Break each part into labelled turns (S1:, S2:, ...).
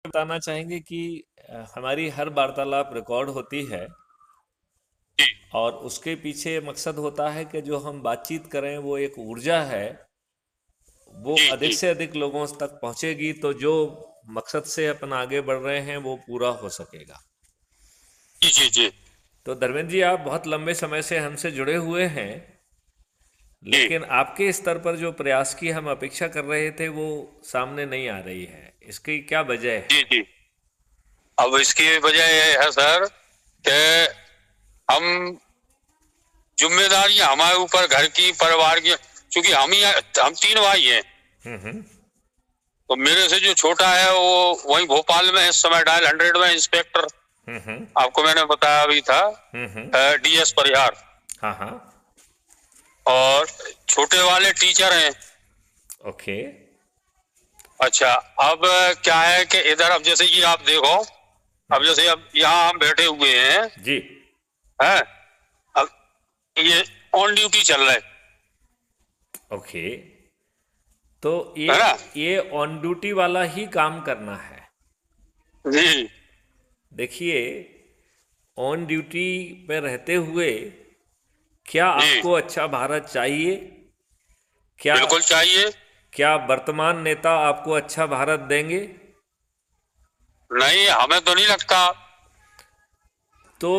S1: बताना चाहेंगे कि हमारी हर वार्तालाप रिकॉर्ड होती है
S2: जी
S1: और उसके पीछे मकसद होता है कि जो हम बातचीत करें वो एक ऊर्जा है, वो
S2: जी
S1: अधिक
S2: जी
S1: से अधिक लोगों तक पहुंचेगी तो जो मकसद से अपन आगे बढ़ रहे हैं वो पूरा हो सकेगा।
S2: जी जी जी
S1: तो धर्मेंद्र जी, आप बहुत लंबे समय से हमसे जुड़े हुए हैं,
S2: जी
S1: लेकिन आपके स्तर पर जो प्रयास की हम अपेक्षा कर रहे थे वो सामने नहीं आ रही है। इसकी क्या वजह है?
S2: जी जी। अब इसकी वजह यह है सर कि हम जिम्मेदारियां हमारे ऊपर घर की, परिवार की, क्योंकि हम तीन भाई हैं।
S1: हम्म।
S2: तो मेरे से जो छोटा है वो वहीं भोपाल में इस समय डायल 100 में इंस्पेक्टर,
S1: हम्म।
S2: आपको मैंने बताया भी था,
S1: हम्म।
S2: डीएस परिहार।
S1: हाँ हाँ।
S2: और छोटे वाले टीचर हैं।
S1: ओके।
S2: अच्छा, अब क्या है कि इधर अब जैसे कि आप देखो, अब जैसे अब यहाँ हम बैठे हुए हैं,
S1: जी।
S2: हैं, अब ये ऑन ड्यूटी चल रहा
S1: ओके। तो
S2: है ना?
S1: ये ऑन ड्यूटी वाला ही काम करना है।
S2: जी
S1: देखिए, ऑन ड्यूटी पे रहते हुए क्या
S2: जी,
S1: आपको अच्छा भारत चाहिए? क्या
S2: बिल्कुल चाहिए।
S1: क्या वर्तमान नेता आपको अच्छा भारत देंगे?
S2: नहीं, हमें तो नहीं लगता।
S1: तो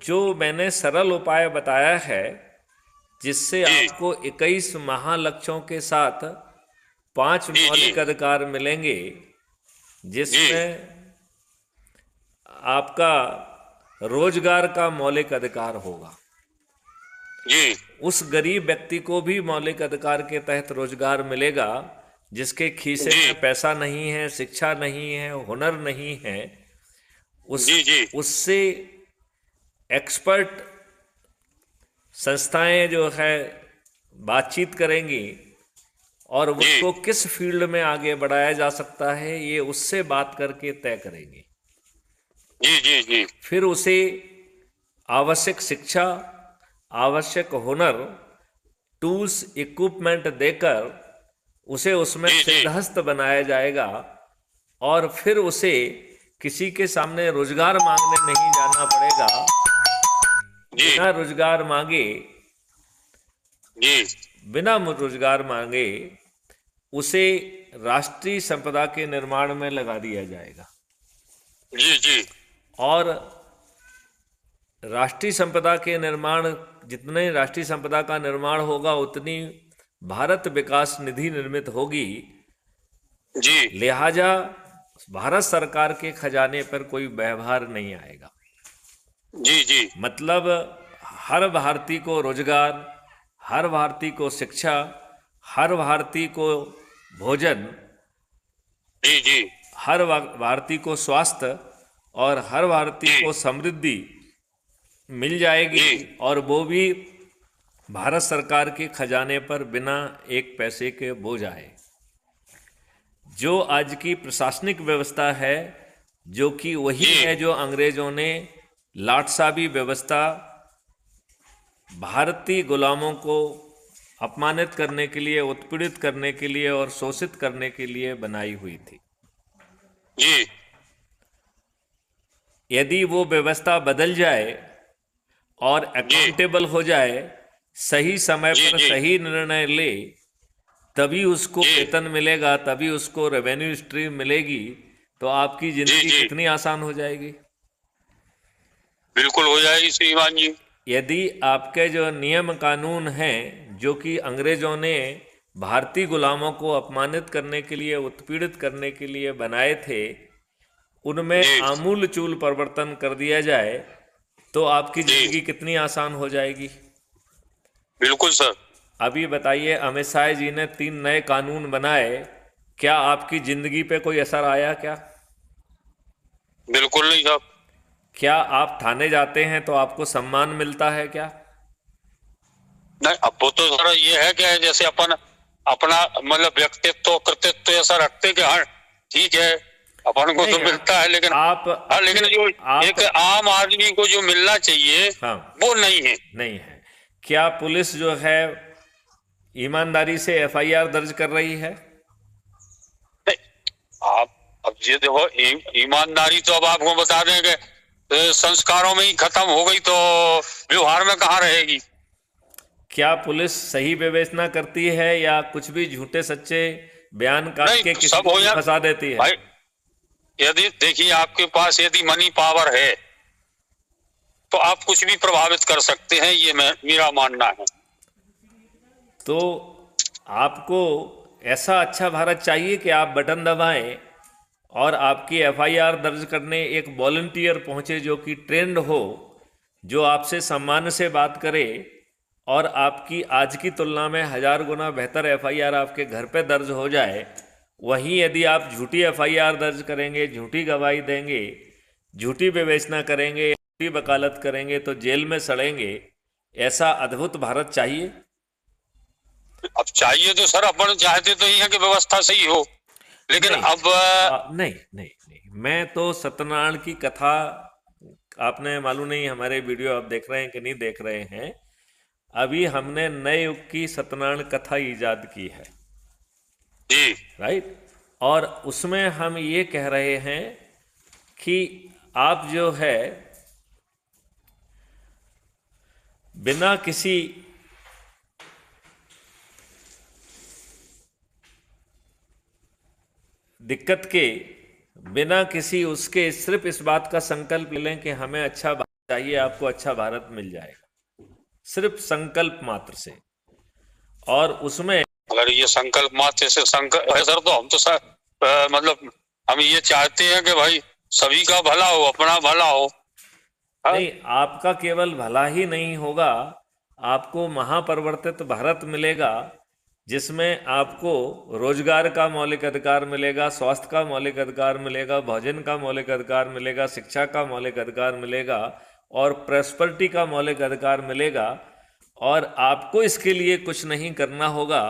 S1: जो मैंने सरल उपाय बताया है, जिससे
S2: जी
S1: आपको 21 महालक्ष्यों के साथ 5
S2: जी जी
S1: मौलिक अधिकार मिलेंगे,
S2: जी
S1: जिसमें आपका रोजगार का मौलिक अधिकार होगा।
S2: जी
S1: उस गरीब व्यक्ति को भी मौलिक अधिकार के तहत रोजगार मिलेगा जिसके खीसे
S2: जी
S1: में पैसा नहीं है, शिक्षा नहीं है, हुनर नहीं है। उस
S2: जी जी
S1: उससे एक्सपर्ट संस्थाएं जो है बातचीत करेंगी और
S2: जी
S1: उसको किस फील्ड में आगे बढ़ाया जा सकता है ये उससे बात करके तय करेंगी।
S2: जी जी जी
S1: फिर उसे आवश्यक शिक्षा, आवश्यक हुनर, टूल्स, इक्विपमेंट देकर उसे उसमें
S2: जी जी
S1: सिद्धहस्त बनाया जाएगा और फिर उसे किसी के सामने रोजगार मांगने नहीं जाना पड़ेगा।
S2: जी
S1: बिना रोजगार मांगे,
S2: जी
S1: बिना रोजगार मांगे उसे राष्ट्रीय संपदा के निर्माण में लगा दिया जाएगा।
S2: जी जी
S1: और राष्ट्रीय संपदा के निर्माण, जितने राष्ट्रीय संपदा का निर्माण होगा उतनी भारत विकास निधि निर्मित होगी।
S2: जी
S1: लिहाजा भारत सरकार के खजाने पर कोई व्यवहार नहीं आएगा।
S2: जी जी
S1: मतलब हर भारतीय को रोजगार, हर भारतीय को शिक्षा, हर भारतीय को भोजन,
S2: जी जी
S1: हर भारतीय को स्वास्थ्य और हर भारतीय
S2: जी
S1: को समृद्धि मिल जाएगी,
S2: जी
S1: और वो भी भारत सरकार के खजाने पर बिना एक पैसे के बोझ आए। जो आज की प्रशासनिक व्यवस्था है, जो कि वही
S2: जी
S1: है जो अंग्रेजों ने लाटसाबी व्यवस्था भारतीय गुलामों को अपमानित करने के लिए, उत्पीड़ित करने के लिए और शोषित करने के लिए बनाई हुई थी।
S2: जी
S1: यदि वो व्यवस्था बदल जाए और
S2: जी
S1: अकाउंटेबल हो जाए, सही समय
S2: जी
S1: पर
S2: जी
S1: सही निर्णय ले, तभी उसको
S2: जी
S1: वेतन मिलेगा, तभी उसको रेवेन्यू स्ट्रीम मिलेगी, तो आपकी
S2: जी
S1: जिंदगी
S2: जी
S1: कितनी आसान हो जाएगी।
S2: बिल्कुल हो जाएगी श्रीमान जी।
S1: यदि आपके जो नियम कानून हैं, जो कि अंग्रेजों ने भारतीय गुलामों को अपमानित करने के लिए, उत्पीड़ित करने के लिए बनाए थे, उनमें
S2: जी
S1: आमूल चूल परिवर्तन कर दिया जाए, तो आपकी
S2: जी
S1: जिंदगी कितनी आसान हो जाएगी।
S2: बिल्कुल सर।
S1: अभी बताइए, अमित शाह जी ने 3 नए कानून बनाए, क्या आपकी जिंदगी पे कोई असर आया क्या?
S2: बिल्कुल नहीं साहब।
S1: क्या आप थाने जाते हैं तो आपको सम्मान मिलता है क्या?
S2: नहीं, अब वो तो सर ये है कि जैसे अपन अपना मतलब व्यक्तित्व कृतित्व ऐसा रखते कि हाँ ठीक है, अपन को तो
S1: नहीं।
S2: मिलता है, लेकिन
S1: आप
S2: हाँ, लेकिन
S1: अपने
S2: जो
S1: आप
S2: एक आम आदमी को जो मिलना चाहिए
S1: हाँ,
S2: वो नहीं है।
S1: नहीं है। क्या पुलिस जो है ईमानदारी से एफआईआर दर्ज कर रही है?
S2: नहीं, आप अब ये देखो ईमानदारी तो अब आपको बता देंगे संस्कारों में ही खत्म हो गई तो व्यवहार में कहाँ रहेगी।
S1: क्या पुलिस सही विवेचना करती है या कुछ भी झूठे सच्चे बयान काट
S2: नहीं
S1: के किसी
S2: सब
S1: को
S2: हो
S1: भी
S2: जाए
S1: फंसा देती है?
S2: भाई। यदि देखिए आपके पास यदि मनी पावर है तो आप कुछ भी प्रभावित कर सकते हैं, ये मेरा मानना है।
S1: तो आपको ऐसा अच्छा भारत चाहिए कि आप बटन दबाएं और आपकी एफआईआर दर्ज करने एक वॉलंटियर पहुंचे जो कि ट्रेंड हो, जो आपसे सम्मान से बात करे और आपकी आज की तुलना में 1000 गुना बेहतर एफआईआर आपके घर पे दर्ज हो जाए। वहीं यदि आप झूठी एफआईआर दर्ज करेंगे, झूठी गवाही देंगे, झूठी विवेचना करेंगे, झूठी वकालत करेंगे तो जेल में सड़ेंगे। ऐसा अद्भुत भारत चाहिए?
S2: अब चाहिए तो सर अपन चाहते तो ही है कि व्यवस्था सही हो, लेकिन
S1: नहीं,
S2: अब
S1: नहीं नहीं नहीं, मैं तो सत्यनारायण की कथा, आपने मालूम नहीं हमारे वीडियो आप देख रहे हैं कि नहीं देख रहे हैं, अभी हमने नए युग की सत्यनारायण कथा इजाद की है,
S2: जी
S1: राइट। और उसमें हम ये कह रहे हैं कि आप जो है बिना किसी दिक्कत के, बिना किसी उसके, सिर्फ इस बात का संकल्प लें कि हमें अच्छा भारत चाहिए, आपको अच्छा भारत मिल जाएगा, सिर्फ संकल्प मात्र से। और उसमें
S2: अगर ये संकल्प मात्र से संकल्प है सर, तो हम तो सर मतलब हम ये चाहते हैं कि भाई सभी का भला हो, अपना भला हो।
S1: नहीं, आपका केवल भला ही नहीं होगा, आपको महापरिवर्तित भारत मिलेगा जिसमें आपको रोजगार का मौलिक अधिकार मिलेगा, स्वास्थ्य का मौलिक अधिकार मिलेगा, भोजन का मौलिक अधिकार मिलेगा, शिक्षा का मौलिक अधिकार मिलेगा और प्रॉस्पेरिटी का मौलिक अधिकार मिलेगा। और आपको इसके लिए कुछ नहीं करना होगा,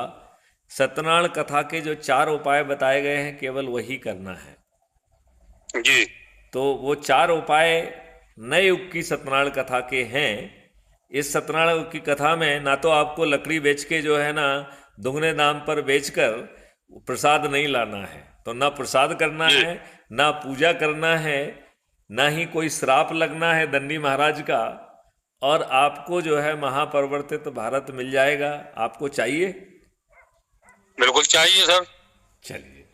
S1: सत्यनारायण कथा के जो 4 उपाय बताए गए हैं केवल वही करना है
S2: जी।
S1: तो वो 4 उपाय नए युग की सत्यनारायण कथा के हैं। इस सत्यनारायण की कथा में ना तो आपको लकड़ी बेच के जो है ना दुगने दाम पर बेचकर प्रसाद नहीं लाना है, तो ना प्रसाद करना है, ना पूजा करना है, ना ही कोई श्राप लगना है दंडी महाराज का, और आपको जो है महापरिवर्तित भारत मिल जाएगा। आपको चाहिए?
S2: बिल्कुल चाहिए सर।
S1: चलिए,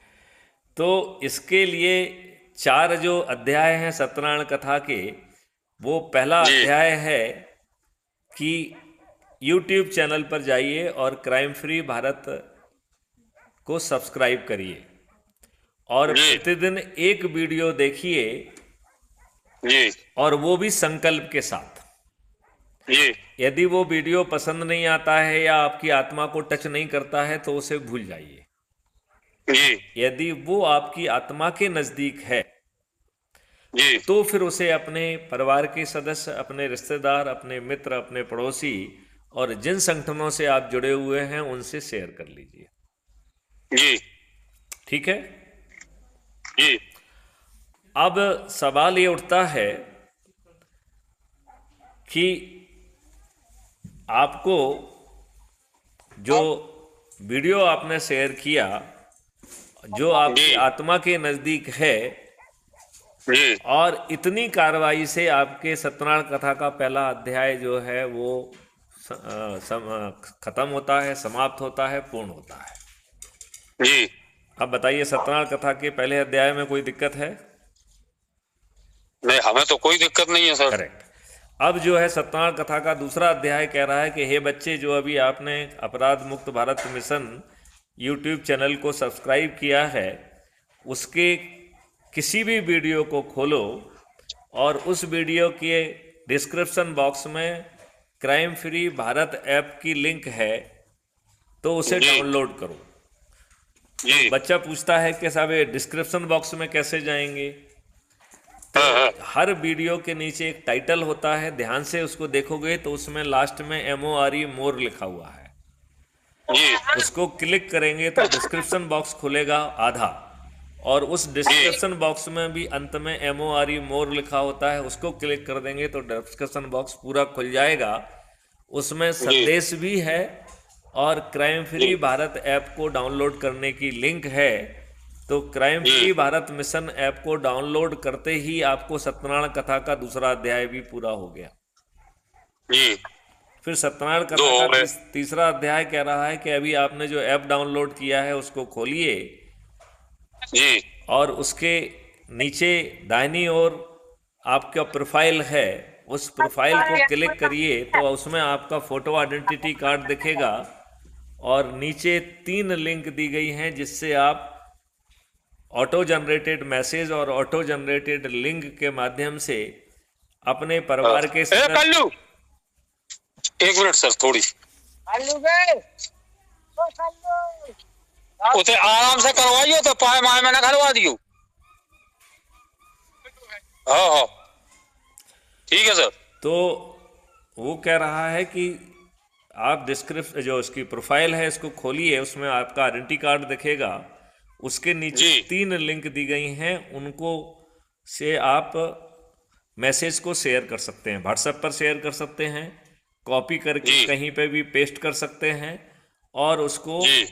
S1: तो इसके लिए 4 जो अध्याय हैं सत्यनारायण कथा के, वो पहला अध्याय है कि YouTube चैनल पर जाइए और क्राइम फ्री भारत को सब्सक्राइब करिए और प्रतिदिन एक वीडियो देखिए,
S2: जी
S1: और वो भी संकल्प के साथ।
S2: जी
S1: यदि वो वीडियो पसंद नहीं आता है या आपकी आत्मा को टच नहीं करता है तो उसे भूल जाइए।
S2: जी
S1: यदि वो आपकी आत्मा के नजदीक है
S2: जी
S1: तो फिर उसे अपने परिवार के सदस्य, अपने रिश्तेदार, अपने मित्र, अपने पड़ोसी और जिन संगठनों से आप जुड़े हुए हैं उनसे शेयर कर लीजिए।
S2: जी
S1: ठीक है?
S2: जी
S1: अब सवाल ये उठता है कि आपको जो वीडियो आपने शेयर किया, जो आपकी आत्मा के नज़दीक है,
S2: जी
S1: और इतनी कार्रवाई से आपके सत्यनारायण कथा का पहला अध्याय जो है वो खत्म होता है, समाप्त होता है, पूर्ण होता है।
S2: जी।
S1: अब बताइए, सत्यनारायण कथा के पहले अध्याय में कोई दिक्कत है?
S2: नहीं, हमें तो कोई दिक्कत नहीं है सर।
S1: करेक्ट। अब जो है सत्यनारायण कथा का दूसरा अध्याय कह रहा है कि हे बच्चे, जो अभी आपने अपराध मुक्त भारत मिशन YouTube चैनल को सब्सक्राइब किया है, उसके किसी भी वीडियो को खोलो और उस वीडियो के डिस्क्रिप्शन बॉक्स में क्राइम फ्री भारत ऐप की लिंक है, तो उसे डाउनलोड करो।
S2: जी
S1: बच्चा पूछता है कि साहब ये डिस्क्रिप्शन बॉक्स में कैसे जाएंगे? तो हर वीडियो के नीचे एक टाइटल होता है, ध्यान से उसको देखोगे तो उसमें लास्ट में MORE मोर लिखा हुआ है।
S2: जी
S1: उसको क्लिक करेंगे तो डिस्क्रिप्शन बॉक्स खुलेगा आधा, और उस डिस्क्रिप्शन बॉक्स में भी अंत में MORE मोर लिखा होता है, उसको क्लिक कर देंगे तो डिस्क्रिप्शन बॉक्स पूरा खुल जाएगा। उसमें संदेश भी है और क्राइम फ्री भारत ऐप को डाउनलोड करने की लिंक है। तो क्राइम
S2: जी
S1: फ्री भारत मिशन ऐप को डाउनलोड करते ही आपको सत्यनारायण कथा का दूसरा अध्याय भी पूरा हो गया।
S2: जी,
S1: फिर सत्यनारायण
S2: दो
S1: कथा
S2: हो
S1: का
S2: गए।
S1: तीसरा अध्याय कह रहा है कि अभी आपने जो ऐप डाउनलोड किया है उसको खोलिए
S2: जी
S1: और उसके नीचे दाहिनी ओर आपका प्रोफाइल है, उस प्रोफाइल को क्लिक करिए तो उसमें आपका फोटो आइडेंटिटी कार्ड दिखेगा और नीचे 3 लिंक दी गई हैं जिससे आप ऑटो जनरेटेड मैसेज और ऑटो जनरेटेड लिंक के माध्यम से अपने परिवार के
S2: ए
S1: सदस्य।
S2: कल्लू, एक मिनट सर, थोड़ी उसे आराम से करवाइयो, तो पाए माए में ना करवा दियो। हाँ हाँ, ठीक है सर।
S1: तो वो कह रहा है कि आप डिस्क्रिप्शन जो उसकी प्रोफाइल है इसको खोलिए, उसमें आपका आइडेंटिटी कार्ड दिखेगा, उसके नीचे
S2: जी
S1: 3 लिंक दी गई हैं, उनको से आप मैसेज को शेयर कर सकते हैं, व्हाट्सएप पर शेयर कर सकते हैं, कॉपी करके
S2: जी
S1: कहीं पे भी पेस्ट कर सकते हैं और उसको
S2: जी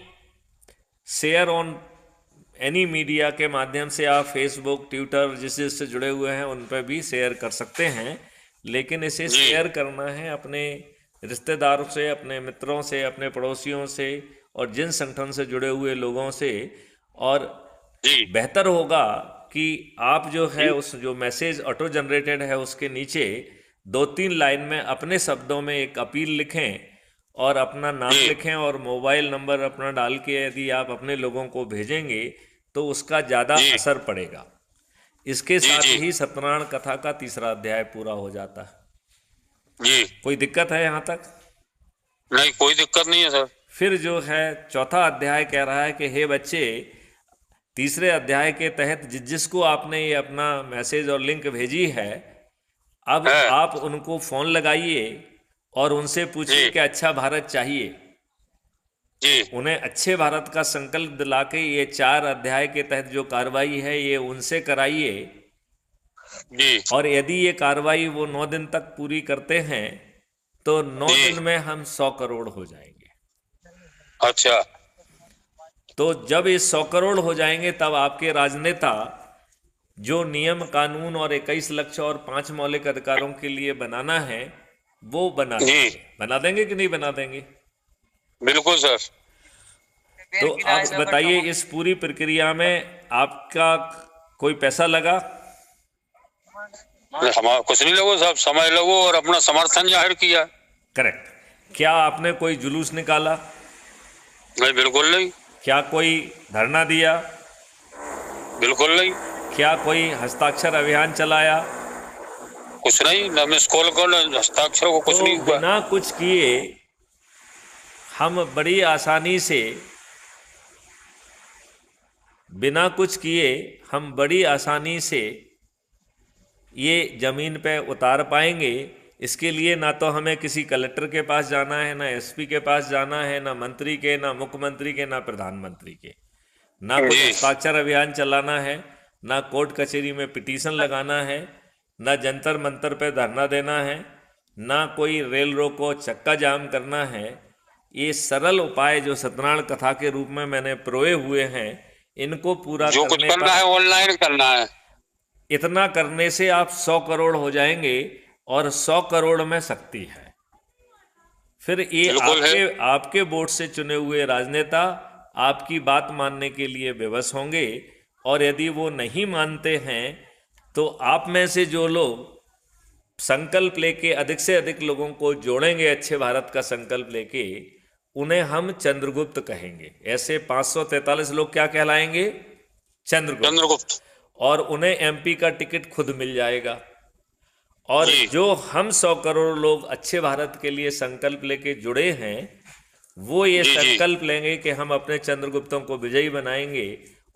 S1: शेयर ऑन एनी मीडिया के माध्यम से आप फेसबुक ट्विटर जिससे जुड़े हुए हैं उन पर भी शेयर कर सकते हैं। लेकिन इसे
S2: जी
S1: शेयर करना है अपने रिश्तेदारों से, अपने मित्रों से, अपने पड़ोसियों से और जिन संगठन से जुड़े हुए लोगों से। और
S2: जी
S1: बेहतर होगा कि आप जो है
S2: जी
S1: उस जो मैसेज ऑटो जनरेटेड है उसके नीचे 2-3 लाइन में अपने शब्दों में एक अपील लिखें और अपना नाम
S2: जी
S1: लिखें और मोबाइल नंबर अपना डाल के यदि आप अपने लोगों को भेजेंगे तो उसका ज़्यादा
S2: जी
S1: असर पड़ेगा। इसके
S2: जी
S1: साथ
S2: जी
S1: ही सत्यनारायण कथा का तीसरा अध्याय पूरा हो जाता है।
S2: जी,
S1: कोई दिक्कत है यहाँ तक?
S2: नहीं कोई दिक्कत नहीं है सर।
S1: फिर जो है चौथा अध्याय कह रहा है कि हे बच्चे, तीसरे अध्याय के तहत जिसको आपने ये अपना मैसेज और लिंक भेजी है, अब
S2: है
S1: आप उनको फ़ोन लगाइए और उनसे पूछिए
S2: जी
S1: कि अच्छा भारत चाहिए।
S2: जी
S1: उन्हें अच्छे भारत का संकल्प दिला के ये 4 अध्याय के तहत जो कार्रवाई है ये उनसे कराइए
S2: जी
S1: और यदि ये कार्रवाई वो 9 दिन तक पूरी करते हैं तो 9
S2: जी,
S1: दिन में हम 100 करोड़ हो जाएंगे।
S2: अच्छा
S1: तो जब ये 100 करोड़ हो जाएंगे तब आपके राजनेता जो नियम कानून और 21 लक्ष्य और 5 मौलिक अधिकारों के लिए बनाना है वो बना
S2: जी,
S1: देंगे। बना देंगे कि नहीं बना देंगे?
S2: बिल्कुल सर।
S1: तो आप बताइए इस पूरी प्रक्रिया में आपका कोई पैसा लगा?
S2: हमारा कुछ नहीं लगो साहब, समय लगो और अपना समर्थन जाहिर किया।
S1: करेक्ट। क्या आपने कोई जुलूस निकाला?
S2: नहीं, बिल्कुल नहीं।
S1: क्या कोई धरना दिया?
S2: बिल्कुल नहीं।
S1: क्या कोई हस्ताक्षर अभियान चलाया?
S2: कुछ नहीं, न मिस कॉल को न हस्ताक्षर को, कुछ
S1: तो
S2: नहीं हुआ।
S1: बिना कुछ किए हम बड़ी आसानी से, बिना कुछ किए हम बड़ी आसानी से ये ज़मीन पे उतार पाएंगे। इसके लिए ना तो हमें किसी कलेक्टर के पास जाना है, ना एसपी के पास जाना है, ना मंत्री के, ना मुख्यमंत्री के, ना प्रधानमंत्री के, ना कोई
S2: जी
S1: हस्ताक्षर अभियान चलाना है, ना कोर्ट कचहरी में पिटीशन लगाना है, ना जंतर मंतर पे धरना देना है, ना कोई रेल रोको चक्का जाम करना है। ये सरल उपाय जो सत्यनारायण कथा के रूप में मैंने प्रोए हुए हैं, इनको पूरा
S2: जो कुछ
S1: करने
S2: करना
S1: पर,
S2: है ऑनलाइन करना है।
S1: इतना करने से आप 100 करोड़ हो जाएंगे और 100 करोड़ में शक्ति है। फिर ये
S2: बिल्कुल है।
S1: आपके आपके वोट से चुने हुए राजनेता आपकी बात मानने के लिए विवश होंगे और यदि वो नहीं मानते हैं तो आप में से जो लोग संकल्प लेके अधिक से अधिक लोगों को जोड़ेंगे अच्छे भारत का संकल्प लेके, उन्हें हम चंद्रगुप्त कहेंगे। ऐसे 543 लोग क्या कहलाएंगे? चंद्रगुप्त।
S2: चंद्रगुप्त।
S1: और उन्हें एमपी का टिकट खुद मिल जाएगा। और
S2: जी
S1: जो हम 100 करोड़ लोग अच्छे भारत के लिए संकल्प लेके जुड़े हैं वो ये
S2: जी जी
S1: संकल्प लेंगे कि हम अपने चंद्रगुप्तों को विजयी बनाएंगे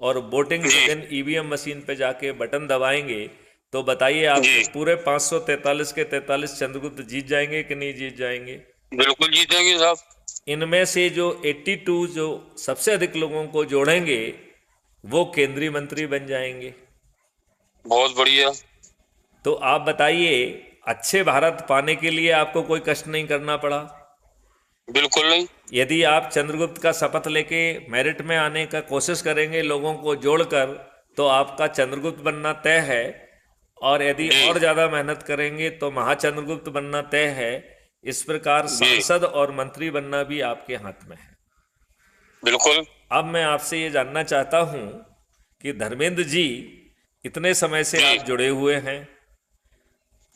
S1: और वोटिंग के
S2: जी
S1: दिन ईवीएम मशीन पे जाके बटन दबाएंगे। तो बताइए आपके
S2: जी,
S1: पूरे 543 के 43 चंद्रगुप्त जीत जाएंगे कि नहीं जीत जाएंगे?
S2: बिल्कुल जीतेंगे साहब।
S1: इनमें से जो 82 जो सबसे अधिक लोगों को जोड़ेंगे वो केंद्रीय मंत्री बन जाएंगे।
S2: बहुत बढ़िया।
S1: तो आप बताइए, अच्छे भारत पाने के लिए आपको कोई कष्ट नहीं करना पड़ा।
S2: बिल्कुल नहीं।
S1: यदि आप चंद्रगुप्त का शपथ लेके मेरिट में आने का कोशिश करेंगे लोगों को जोड़कर, तो आपका चंद्रगुप्त बनना तय है। और यदि
S2: जी
S1: और ज़्यादा मेहनत करेंगे तो महाचंद्रगुप्त बनना तय है। इस प्रकार
S2: जी
S1: सांसद और मंत्री बनना भी आपके हाथ में है।
S2: बिल्कुल।
S1: अब मैं आपसे ये जानना चाहता हूँ कि धर्मेंद्र जी, इतने समय से
S2: जी
S1: आप जुड़े हुए हैं,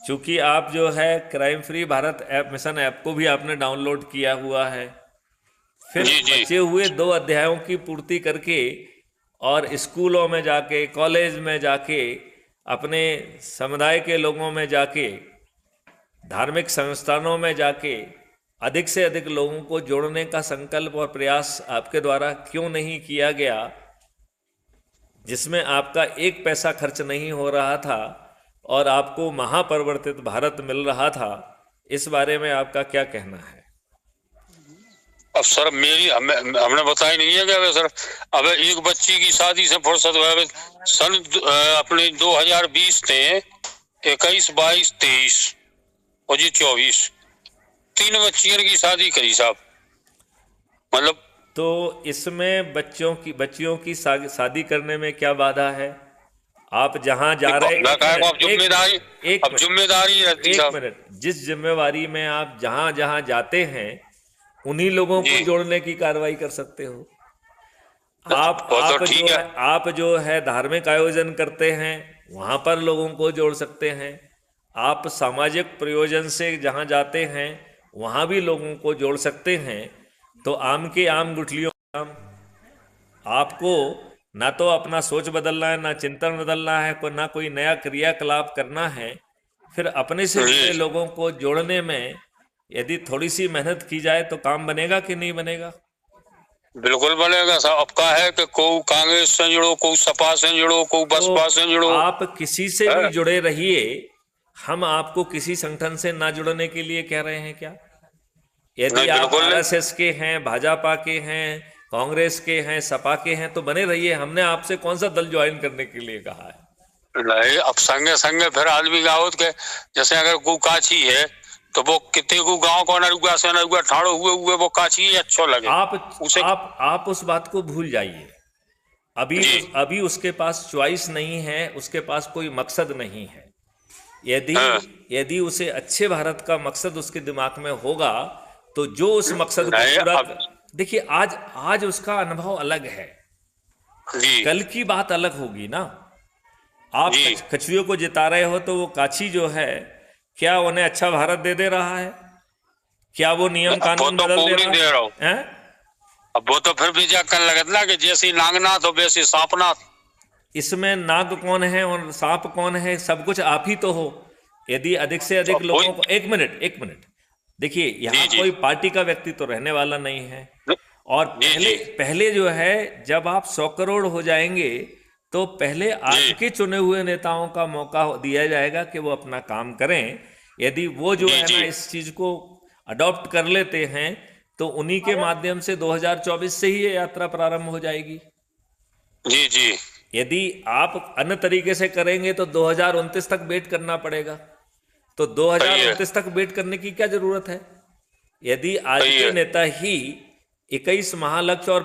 S1: चूंकि आप जो है crime free Bharat app mission app को भी आपने डाउनलोड किया हुआ है, फिर
S2: जी जी
S1: बचे हुए 2 अध्यायों की पूर्ति करके और स्कूलों में जाके, कॉलेज में जाके, अपने समुदाय के लोगों में जाके, धार्मिक संस्थानों में जाके अधिक से अधिक लोगों को जोड़ने का संकल्प और प्रयास आपके द्वारा क्यों नहीं किया गया, जिसमें आपका एक पैसा खर्च नहीं हो रहा था और आपको महापरिवर्तित भारत मिल रहा था? इस बारे में आपका क्या कहना है?
S2: अब सर हमने बताया नहीं है क्या सर। अब एक बच्ची की शादी से फुर्सत हुआ सन अपने 2020 थे, 21, 22, 23 और जी 24, 3 बच्चियों की शादी करी साहब। मतलब
S1: तो इसमें बच्चियों की शादी करने में क्या बाधा है? आप जहां जा रहे हैं,
S2: अब जिम्मेदारी रहती
S1: एक
S2: साहब।
S1: मिनट, जिस जिम्मेवारी में आप जहां जहां जाते हैं उन्हीं लोगों को
S2: जी
S1: जोड़ने की कार्रवाई कर सकते हो।
S2: वो तो ठीक है।
S1: आप जो है धार्मिक आयोजन करते हैं वहां पर लोगों को जोड़ सकते हैं। आप सामाजिक प्रयोजन से जहां जाते हैं वहां भी लोगों को जोड़ सकते हैं। तो आम के आम गुठलियों का काम। आपको ना तो अपना सोच बदलना है, ना चिंतन बदलना है, ना कोई नया क्रियाकलाप करना है। फिर अपने से जुड़े
S2: जी
S1: लोगों को जोड़ने में यदि थोड़ी सी मेहनत की जाए तो काम बनेगा कि नहीं बनेगा?
S2: बिल्कुल बनेगा साहब। अब का है कि कोई कांग्रेस से जुड़ो, कोई सपा से जुड़ो, कोई बसपा से जुड़ो।
S1: आप किसी से भी
S2: है?
S1: जुड़े रहिए, हम आपको किसी संगठन से ना जुड़ने के लिए कह रहे हैं क्या? यदि
S2: नहीं
S1: आप
S2: बिल्कुल नहीं।
S1: आरएसएस के हैं, भाजपा के हैं, कांग्रेस के हैं, सपा के हैं तो बने रहिए। हमने आपसे कौन सा दल ज्वाइन करने के लिए कहा है?
S2: नहीं, अब संगे संगे फिर आदमी गावत के जैसे अगर कोई काची है तो वो कितने को गांव को नरुआ से नरुआ ठाड़ो हुए हुए वो काची ही अच्छो लगे उसे।
S1: आप उस बात को भूल जाइए।
S2: जी
S1: अभी उसके पास चॉइस नहीं है, उसके पास कोई मकसद नहीं है। यदि
S2: हाँ,
S1: यदि उसे अच्छे भारत का मकसद उसके दिमाग में होगा तो जो उस मकसद को
S2: नहीं
S1: पूरा
S2: अब
S1: देखिए, आज उसका अनुभव अलग है,
S2: जी
S1: कल की बात अलग होगी ना। आप
S2: जी
S1: कछुए को जिता रहे हो तो वो काची जो है, क्या उन्हें अच्छा भारत दे रहा है? क्या वो नियम
S2: अब वो
S1: कानून
S2: तो
S1: बदल
S2: कोई
S1: दे
S2: नहीं
S1: रहा
S2: दे रहा हूँ।
S1: है?
S2: अब वो तो फिर भी जा कर लगत ना कि जैसी नागनाथ हो वैसी सांपनाथ।
S1: इसमें नाग कौन है और सांप कौन है? सब कुछ आप ही तो हो। यदि अधिक से अधिक
S2: अब
S1: लोगों
S2: कोई
S1: को, एक मिनट देखिए,
S2: जी
S1: यहाँ
S2: जी
S1: कोई पार्टी का व्यक्ति तो रहने वाला नहीं है। और
S2: जी
S1: पहले
S2: जी
S1: पहले जो है, जब आप 100 करोड़ हो जाएंगे तो पहले
S2: जी
S1: आपके चुने हुए नेताओं का मौका दिया जाएगा कि वो अपना काम करें। यदि वो जो
S2: जी
S1: है ना
S2: जी
S1: इस चीज को अडॉप्ट कर लेते हैं तो उन्हीं के माध्यम से 2024 से ही ये यात्रा प्रारंभ हो जाएगी।
S2: जी जी
S1: यदि आप अन्य तरीके से करेंगे तो 2029 तक वेट करना पड़ेगा। तो
S2: सही है
S1: 2029 तक वेट करने की क्या जरूरत है? यदि आज
S2: सही
S1: के
S2: है।
S1: नेता ही 21 महालक्ष्य और